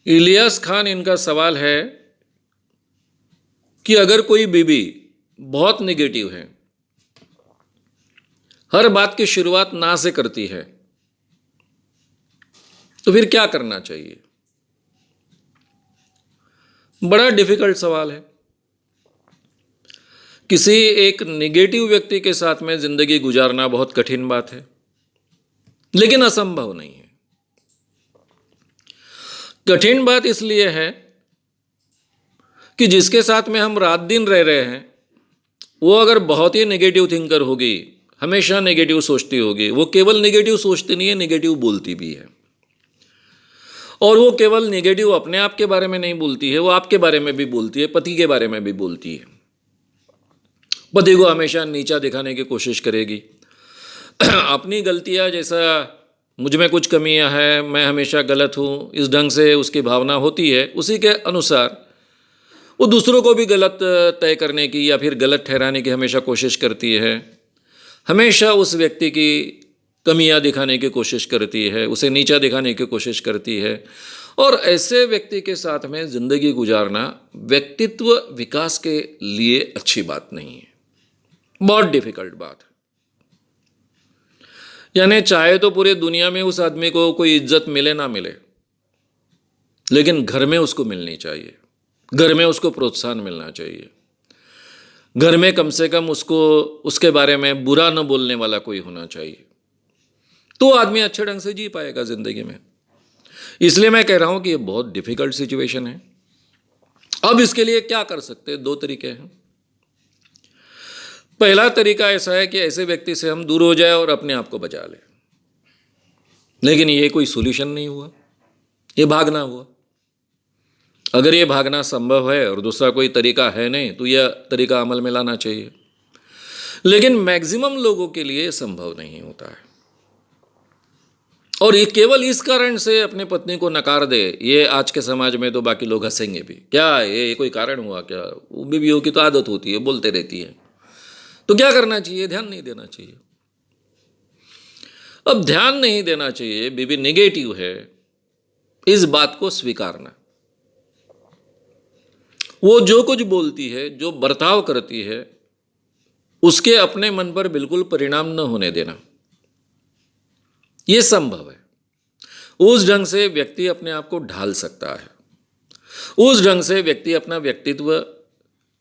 इलियास खान, इनका सवाल है कि अगर कोई बीवी बहुत नेगेटिव है, हर बात की शुरुआत ना से करती है, तो फिर क्या करना चाहिए? बड़ा डिफिकल्ट सवाल है। किसी एक नेगेटिव व्यक्ति के साथ में जिंदगी गुजारना बहुत कठिन बात है, लेकिन असंभव नहीं है। कठिन बात इसलिए है कि जिसके साथ में हम रात दिन रह रहे हैं, वो अगर बहुत ही नेगेटिव थिंकर होगी, हमेशा नेगेटिव सोचती होगी, वो केवल नेगेटिव सोचती नहीं है, नेगेटिव बोलती भी है। और वो केवल नेगेटिव अपने आप के बारे में नहीं बोलती है, वो आपके बारे में भी बोलती है, पति के बारे में भी बोलती है। पति को हमेशा नीचा दिखाने की कोशिश करेगी। अपनी गलतियां, जैसा मुझ में कुछ कमियां हैं, मैं हमेशा गलत हूँ, इस ढंग से उसकी भावना होती है, उसी के अनुसार वो दूसरों को भी गलत तय करने की या फिर गलत ठहराने की हमेशा कोशिश करती है। हमेशा उस व्यक्ति की कमियां दिखाने की कोशिश करती है, उसे नीचा दिखाने की कोशिश करती है। और ऐसे व्यक्ति के साथ में ज़िंदगी गुजारना व्यक्तित्व विकास के लिए अच्छी बात नहीं है, बहुत डिफिकल्ट बात है। यानी चाहे तो पूरे दुनिया में उस आदमी को कोई इज्जत मिले ना मिले, लेकिन घर में उसको मिलनी चाहिए, घर में उसको प्रोत्साहन मिलना चाहिए, घर में कम से कम उसको उसके बारे में बुरा न बोलने वाला कोई होना चाहिए, तो आदमी अच्छे ढंग से जी पाएगा जिंदगी में। इसलिए मैं कह रहा हूं कि ये बहुत डिफिकल्ट सिचुएशन है। अब इसके लिए क्या कर सकते हैं? दो तरीके हैं। पहला तरीका ऐसा है कि ऐसे व्यक्ति से हम दूर हो जाए और अपने आप को बचा लें, लेकिन ये कोई सॉल्यूशन नहीं हुआ, ये भागना हुआ। अगर ये भागना संभव है और दूसरा कोई तरीका है नहीं, तो यह तरीका अमल में लाना चाहिए। लेकिन मैक्सिमम लोगों के लिए ये संभव नहीं होता है, और ये केवल इस कारण से अपने पत्नी को नकार दे, ये आज के समाज में तो बाकी लोग हंसेंगे भी, क्या ये कोई कारण हुआ क्या? वो बीवियों की तो आदत होती है, बोलते रहती है। तो क्या करना चाहिए? ध्यान नहीं देना चाहिए। अब ध्यान नहीं देना चाहिए, बीवी नेगेटिव है, इस बात को स्वीकारना। वो जो कुछ बोलती है, जो बर्ताव करती है, उसके अपने मन पर बिल्कुल परिणाम न होने देना, यह संभव है। उस ढंग से व्यक्ति अपने आप को ढाल सकता है, उस ढंग से व्यक्ति अपना व्यक्तित्व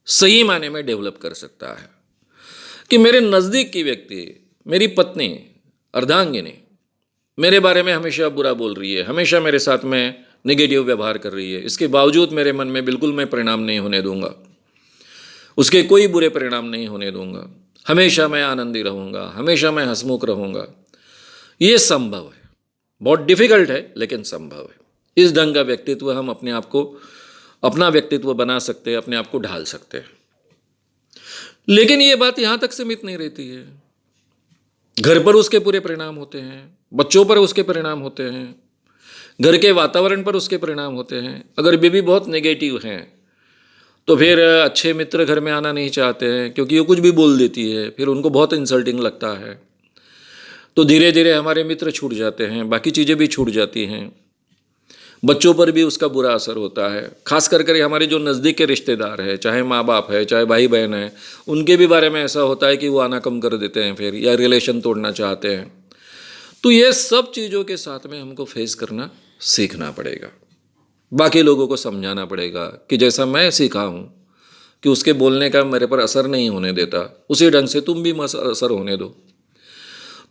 सही मायने में डेवलप कर सकता है कि मेरे नज़दीक की व्यक्ति, मेरी पत्नी अर्धांगिनी, मेरे बारे में हमेशा बुरा बोल रही है, हमेशा मेरे साथ में नेगेटिव व्यवहार कर रही है, इसके बावजूद मेरे मन में बिल्कुल मैं परिणाम नहीं होने दूंगा, उसके कोई बुरे परिणाम नहीं होने दूंगा, हमेशा मैं आनंदी रहूंगा, हमेशा मैं हंसमुख रहूंगा। ये संभव है, बहुत डिफिकल्ट है, लेकिन संभव है। इस ढंग का व्यक्तित्व हम अपने आप को, अपना व्यक्तित्व बना सकते हैं, अपने आप को ढाल सकते हैं। लेकिन ये बात यहाँ तक सीमित नहीं रहती है। घर पर उसके पूरे परिणाम होते हैं, बच्चों पर उसके परिणाम होते हैं, घर के वातावरण पर उसके परिणाम होते हैं। अगर बीवी बहुत नेगेटिव हैं, तो फिर अच्छे मित्र घर में आना नहीं चाहते हैं, क्योंकि वो कुछ भी बोल देती है, फिर उनको बहुत इंसल्टिंग लगता है। तो धीरे धीरे हमारे मित्र छूट जाते हैं, बाकी चीज़ें भी छूट जाती हैं, बच्चों पर भी उसका बुरा असर होता है। खास करके हमारे जो नज़दीक के रिश्तेदार हैं, चाहे माँ बाप है, चाहे भाई बहन है, उनके भी बारे में ऐसा होता है कि वो आना कम कर देते हैं फिर, या रिलेशन तोड़ना चाहते हैं। तो ये सब चीज़ों के साथ में हमको फेस करना सीखना पड़ेगा। बाकी लोगों को समझाना पड़ेगा कि जैसा मैं सीखा हूँ कि उसके बोलने का मेरे पर असर नहीं होने देता, उसी ढंग से तुम भी असर होने दो।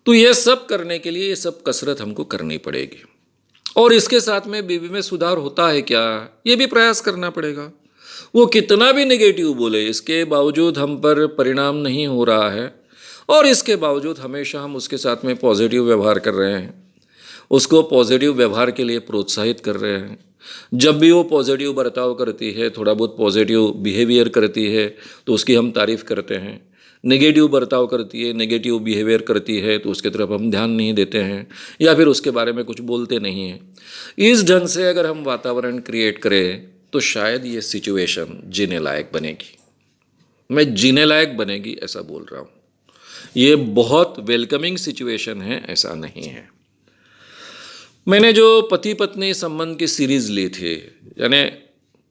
तो ये सब करने के लिए ये सब कसरत हमको करनी पड़ेगी। और इसके साथ में बीवी में सुधार होता है क्या, ये भी प्रयास करना पड़ेगा। वो कितना भी नेगेटिव बोले, इसके बावजूद हम पर परिणाम नहीं हो रहा है, और इसके बावजूद हमेशा हम उसके साथ में पॉजिटिव व्यवहार कर रहे हैं, उसको पॉजिटिव व्यवहार के लिए प्रोत्साहित कर रहे हैं। जब भी वो पॉजिटिव बर्ताव करती है, थोड़ा बहुत पॉजिटिव बिहेवियर करती है, तो उसकी हम तारीफ़ करते हैं। नेगेटिव बर्ताव करती है, नेगेटिव बिहेवियर करती है, तो उसकी तरफ हम ध्यान नहीं देते हैं, या फिर उसके बारे में कुछ बोलते नहीं हैं। इस ढंग से अगर हम वातावरण क्रिएट करें, तो शायद ये सिचुएशन जीने लायक बनेगी। मैं जीने लायक बनेगी ऐसा बोल रहा हूँ, ये बहुत वेलकमिंग सिचुएशन है, ऐसा नहीं है। मैंने जो पति पत्नी संबंध की सीरीज़ ली थी, यानी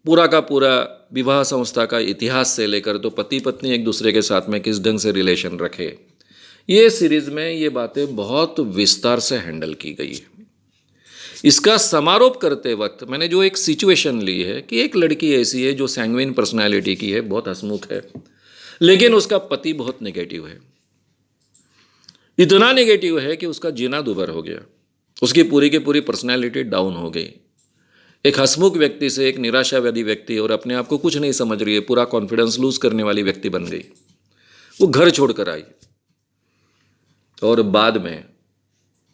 पूरा का पूरा विवाह संस्था का इतिहास से लेकर तो पति पत्नी एक दूसरे के साथ में किस ढंग से रिलेशन रखे, ये सीरीज़ में ये बातें बहुत विस्तार से हैंडल की गई है। इसका समारोप करते वक्त मैंने जो एक सिचुएशन ली है कि एक लड़की ऐसी है जो सैंग्विन पर्सनालिटी की है, बहुत हंसमुख है, लेकिन उसका पति बहुत नेगेटिव है। इतना नेगेटिव है कि उसका जीना दूभर हो गया, उसकी पूरी की पूरी पर्सनैलिटी डाउन हो गई। एक हंसमुख व्यक्ति से एक निराशावादी व्यक्ति और अपने आप को कुछ नहीं समझ रही है, पूरा कॉन्फिडेंस लूज करने वाली व्यक्ति बन गई। वो घर छोड़कर आई और बाद में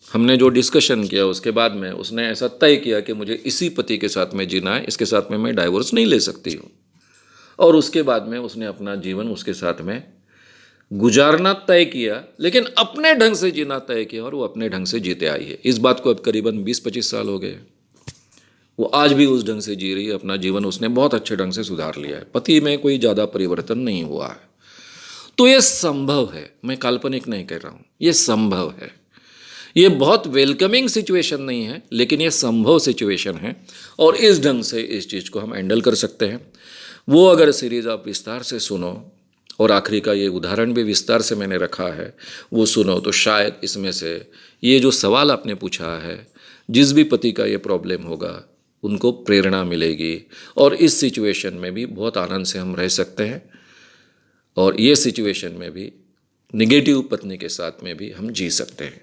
हमने जो डिस्कशन किया उसके बाद में उसने ऐसा तय किया कि मुझे इसी पति के साथ में जीना है, इसके साथ में मैं डाइवोर्स नहीं ले सकती हूँ। और उसके बाद में उसने अपना जीवन उसके साथ में गुजारना तय किया, लेकिन अपने ढंग से जीना तय किया और वो अपने ढंग से जीते आई है। इस बात को अब करीबन 20-25 साल हो गए। वो आज भी उस ढंग से जी रही है, अपना जीवन उसने बहुत अच्छे ढंग से सुधार लिया है, पति में कोई ज़्यादा परिवर्तन नहीं हुआ है। तो ये संभव है, मैं काल्पनिक नहीं कह रहा हूँ, ये संभव है। ये बहुत वेलकमिंग सिचुएशन नहीं है, लेकिन ये संभव सिचुएशन है और इस ढंग से इस चीज़ को हम हैंडल कर सकते हैं। वो अगर सीरीज़ आप विस्तार से सुनो और आखिरी का ये उदाहरण भी विस्तार से मैंने रखा है, वो सुनो, तो शायद इसमें से ये जो सवाल आपने पूछा है, जिस भी पति का ये प्रॉब्लम होगा उनको प्रेरणा मिलेगी और इस सिचुएशन में भी बहुत आनंद से हम रह सकते हैं और ये सिचुएशन में भी नेगेटिव पत्नी के साथ में भी हम जी सकते हैं।